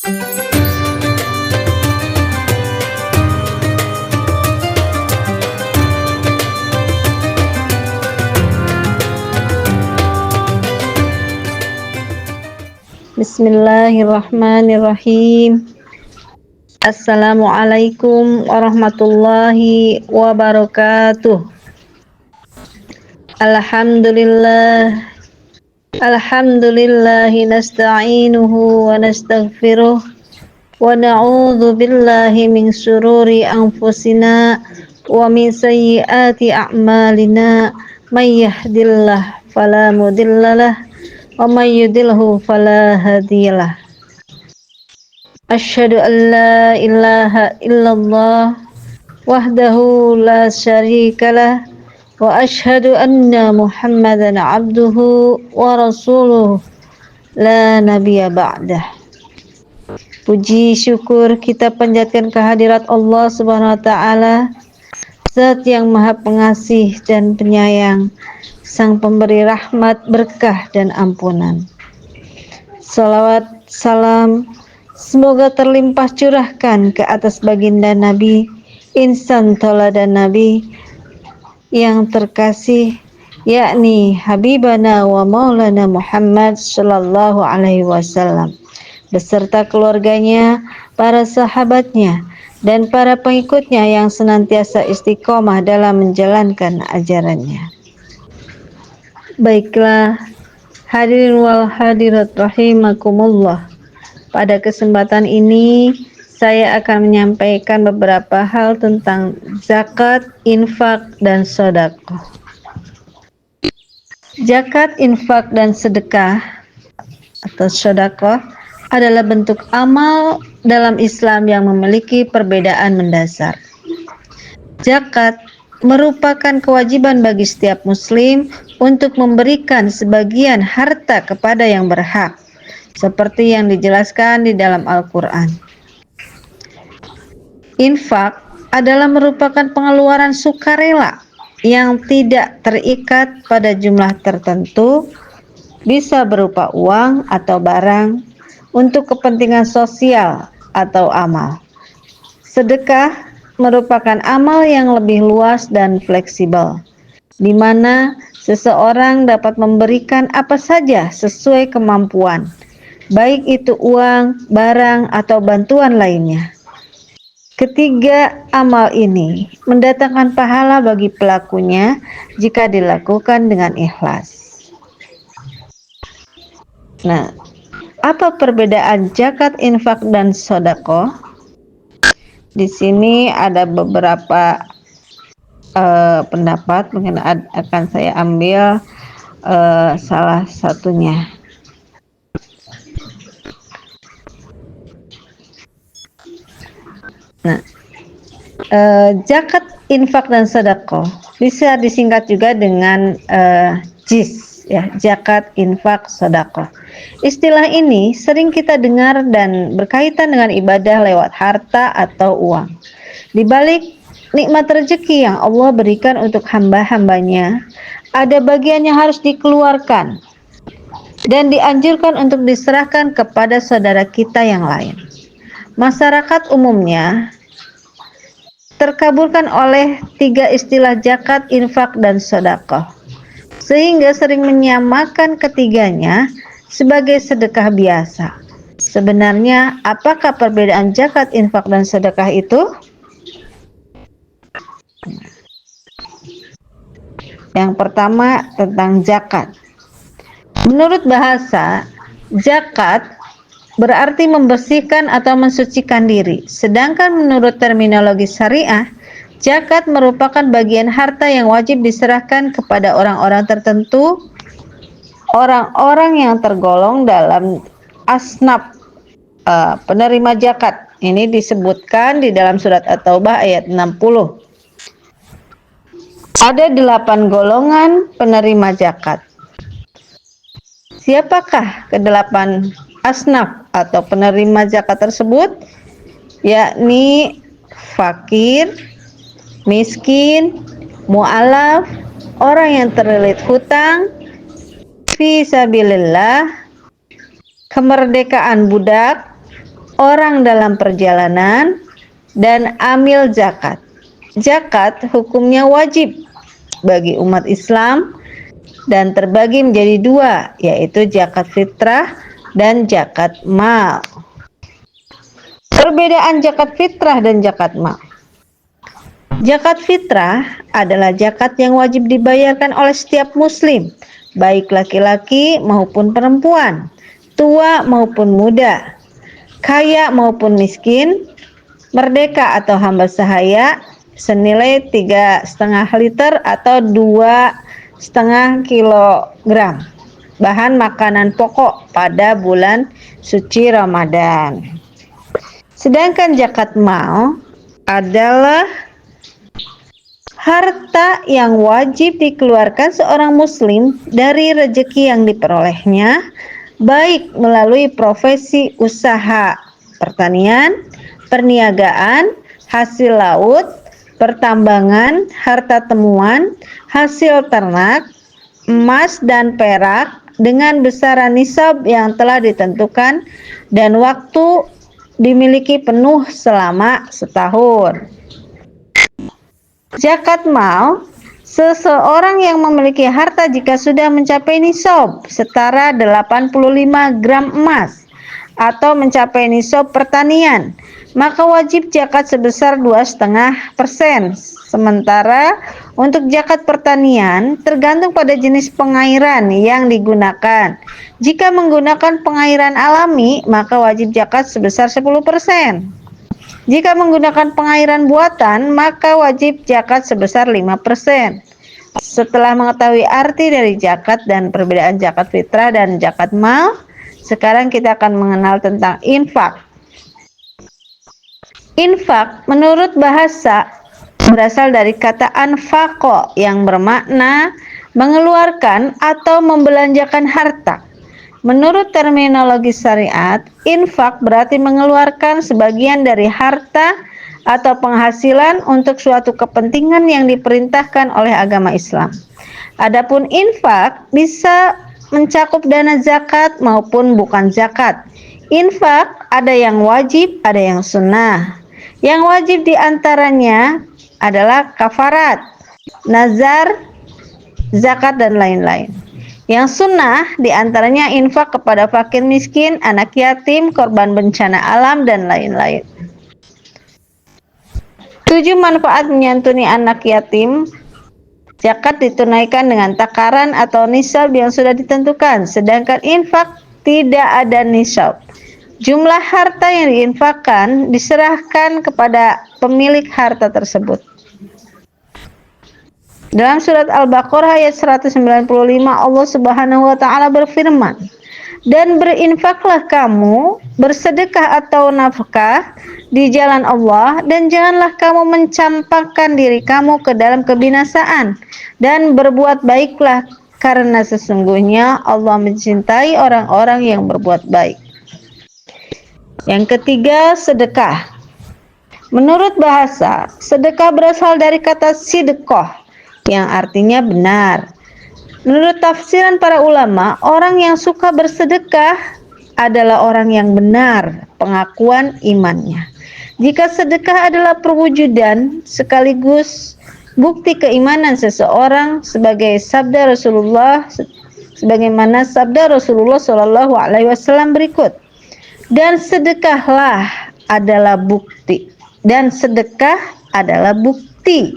Bismillahirrahmanirrahim. Assalamualaikum warahmatullahi wabarakatuh. Alhamdulillah. Alhamdulillahi nasta'inuhu wa nastaghfiruh wa na'udzu billahi min syururi anfusina wa min sayyiati a'malina. May yahdihillahu fala mudhillalah wa may yudlilhu fala hadiyalah. Asyhadu an la ilaha illallah wahdahu la syarikalah wa asyhadu anna Muhammadan abduhu wa rasuluh la nabiyya ba'dah. Puji syukur kita panjatkan kehadirat Allah Subhanahu wa taala, Zat yang Maha Pengasih dan Penyayang, Sang Pemberi rahmat, berkah dan ampunan. Salawat, salam semoga terlimpah curahkan ke atas baginda Nabi, insan tauladan Nabi yang terkasih, yakni Habibana wa Maulana Muhammad sallallahu alaihi wasallam, beserta keluarganya, para sahabatnya, dan para pengikutnya yang senantiasa istiqomah dalam menjalankan ajarannya. Baiklah, hadirin wal hadirat rahimakumullah. Pada kesempatan ini saya akan menyampaikan beberapa hal tentang zakat, infak, dan sedekah. Zakat, infak, dan sedekah atau sedekah adalah bentuk amal dalam Islam yang memiliki perbedaan mendasar. Zakat merupakan kewajiban bagi setiap muslim untuk memberikan sebagian harta kepada yang berhak, seperti yang dijelaskan di dalam Al-Quran. Infak adalah merupakan pengeluaran sukarela yang tidak terikat pada jumlah tertentu, bisa berupa uang atau barang, untuk kepentingan sosial atau amal. Sedekah merupakan amal yang lebih luas dan fleksibel, di mana seseorang dapat memberikan apa saja sesuai kemampuan, baik itu uang, barang, atau bantuan lainnya. Ketiga amal ini mendatangkan pahala bagi pelakunya jika dilakukan dengan ikhlas. Nah, apa perbedaan zakat, infak, dan sedekah? Di sini ada beberapa pendapat, mungkin akan saya ambil salah satunya. Nah, zakat, infak, dan sedekah bisa disingkat juga dengan JIS. Ya, zakat, infak, sedekah. Istilah ini sering kita dengar dan berkaitan dengan ibadah lewat harta atau uang. Di balik nikmat rezeki yang Allah berikan untuk hamba-hambanya, ada bagian yang harus dikeluarkan dan dianjurkan untuk diserahkan kepada saudara kita yang lain. Masyarakat umumnya terkaburkan oleh tiga istilah zakat, infak, dan sedekah, sehingga sering menyamakan ketiganya sebagai sedekah biasa. Sebenarnya, apakah perbedaan zakat, infak, dan sedekah itu? Yang pertama tentang zakat. Menurut bahasa, zakat berarti membersihkan atau mensucikan diri. Sedangkan menurut terminologi syariah, zakat merupakan bagian harta yang wajib diserahkan kepada orang-orang tertentu, orang-orang yang tergolong dalam asnaf penerima zakat. Ini disebutkan di dalam surat At-Taubah ayat 60. Ada 8 golongan penerima zakat. Siapakah ke-8 asnaf atau penerima zakat tersebut? Yakni fakir, miskin, mu'alaf, orang yang terlilit hutang, fisabilillah, kemerdekaan budak, orang dalam perjalanan, dan amil zakat. Zakat hukumnya wajib bagi umat Islam dan terbagi menjadi dua, yaitu zakat fitrah dan zakat mal. Perbedaan zakat fitrah dan zakat mal. Zakat fitrah adalah zakat yang wajib dibayarkan oleh setiap muslim, baik laki-laki maupun perempuan, tua maupun muda, kaya maupun miskin, merdeka atau hamba sahaya, senilai 3,5 liter atau 2,5 kilogram bahan makanan pokok pada bulan suci Ramadan. Sedangkan zakat mal adalah harta yang wajib dikeluarkan seorang muslim dari rezeki yang diperolehnya, baik melalui profesi usaha pertanian, perniagaan, hasil laut, pertambangan, harta temuan, hasil ternak, emas dan perak dengan besaran nisab yang telah ditentukan dan waktu dimiliki penuh selama setahun. Zakat mal, seseorang yang memiliki harta jika sudah mencapai nisab setara 85 gram emas atau mencapai nisab pertanian, maka wajib zakat sebesar 2,5%. Sementara untuk zakat pertanian tergantung pada jenis pengairan yang digunakan. Jika menggunakan pengairan alami, maka wajib zakat sebesar 10%. Jika menggunakan pengairan buatan, maka wajib zakat sebesar 5%. Setelah mengetahui arti dari zakat dan perbedaan zakat fitrah dan zakat mal, sekarang kita akan mengenal tentang infak. Infak menurut bahasa berasal dari kata anfaqo yang bermakna mengeluarkan atau membelanjakan harta. Menurut terminologi syariat, infak berarti mengeluarkan sebagian dari harta atau penghasilan untuk suatu kepentingan yang diperintahkan oleh agama Islam. Adapun infak bisa mencakup dana zakat maupun bukan zakat. Infak ada yang wajib, ada yang sunnah. Yang wajib diantaranya adalah kafarat, nazar, zakat dan lain-lain. Yang sunnah diantaranya infak kepada fakir miskin, anak yatim, korban bencana alam, dan lain-lain. 7 manfaat menyantuni anak yatim. Zakat ditunaikan dengan takaran atau nisab yang sudah ditentukan, sedangkan infak tidak ada nisab. Jumlah harta yang diinfakkan diserahkan kepada pemilik harta tersebut. Dalam surat Al-Baqarah ayat 195 Allah Subhanahu wa taala berfirman, "Dan berinfaklah kamu, bersedekah atau nafkah di jalan Allah, dan janganlah kamu mencampakkan diri kamu ke dalam kebinasaan, dan berbuat baiklah karena sesungguhnya Allah mencintai orang-orang yang berbuat baik." Yang ketiga, sedekah. Menurut bahasa, sedekah berasal dari kata sidqoh yang artinya benar. Menurut tafsiran para ulama, orang yang suka bersedekah adalah orang yang benar pengakuan imannya. Jika sedekah adalah perwujudan sekaligus bukti keimanan seseorang sebagaimana sabda Rasulullah Shallallahu Alaihi Wasallam berikut, dan sedekahlah adalah bukti, dan sedekah adalah bukti.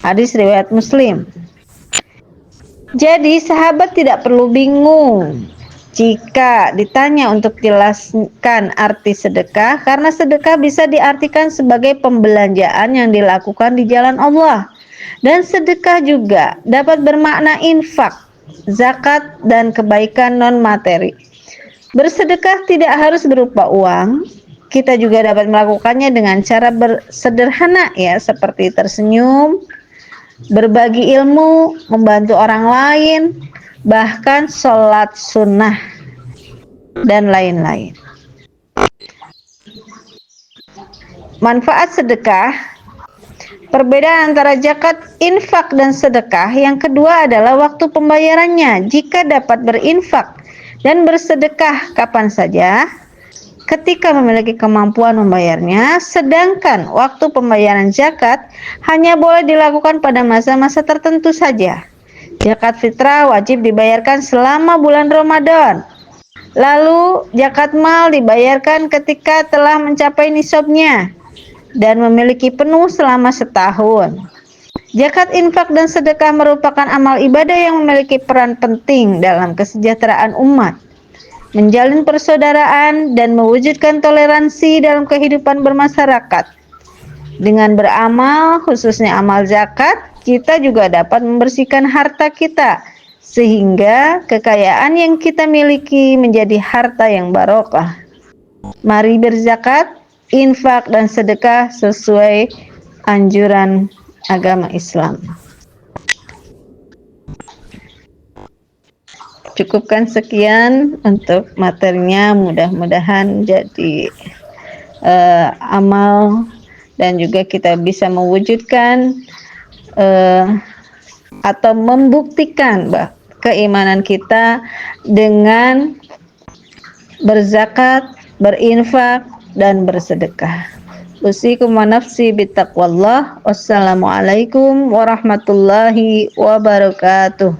Hadis riwayat Muslim. Jadi sahabat tidak perlu bingung jika ditanya untuk jelaskan arti sedekah, karena sedekah bisa diartikan sebagai pembelanjaan yang dilakukan di jalan Allah. Dan sedekah juga dapat bermakna infak, zakat, dan kebaikan non-materi. Bersedekah tidak harus berupa uang. Kita juga dapat melakukannya dengan cara sederhana ya, seperti tersenyum, berbagi ilmu, membantu orang lain, bahkan sholat sunnah, dan lain-lain. Manfaat sedekah. Perbedaan antara zakat, infak, dan sedekah. Yang kedua adalah waktu pembayarannya. Jika dapat berinfak dan bersedekah kapan saja, ketika memiliki kemampuan membayarnya, sedangkan waktu pembayaran zakat hanya boleh dilakukan pada masa-masa tertentu saja. Zakat fitrah wajib dibayarkan selama bulan Ramadan. Lalu zakat mal dibayarkan ketika telah mencapai nisabnya dan memiliki penuh selama setahun. Zakat, infak, dan sedekah merupakan amal ibadah yang memiliki peran penting dalam kesejahteraan umat, menjalin persaudaraan, dan mewujudkan toleransi dalam kehidupan bermasyarakat. Dengan beramal, khususnya amal zakat, kita juga dapat membersihkan harta kita, sehingga kekayaan yang kita miliki menjadi harta yang barokah. Mari berzakat, infak, dan sedekah sesuai anjuran agama Islam. Cukupkan sekian untuk materinya, mudah-mudahan jadi amal dan juga kita bisa mewujudkan atau membuktikan keimanan kita dengan berzakat, berinfak, dan bersedekah. Usikum wa nafsi bittaqwallah. Wassalamualaikum warahmatullahi wabarakatuh.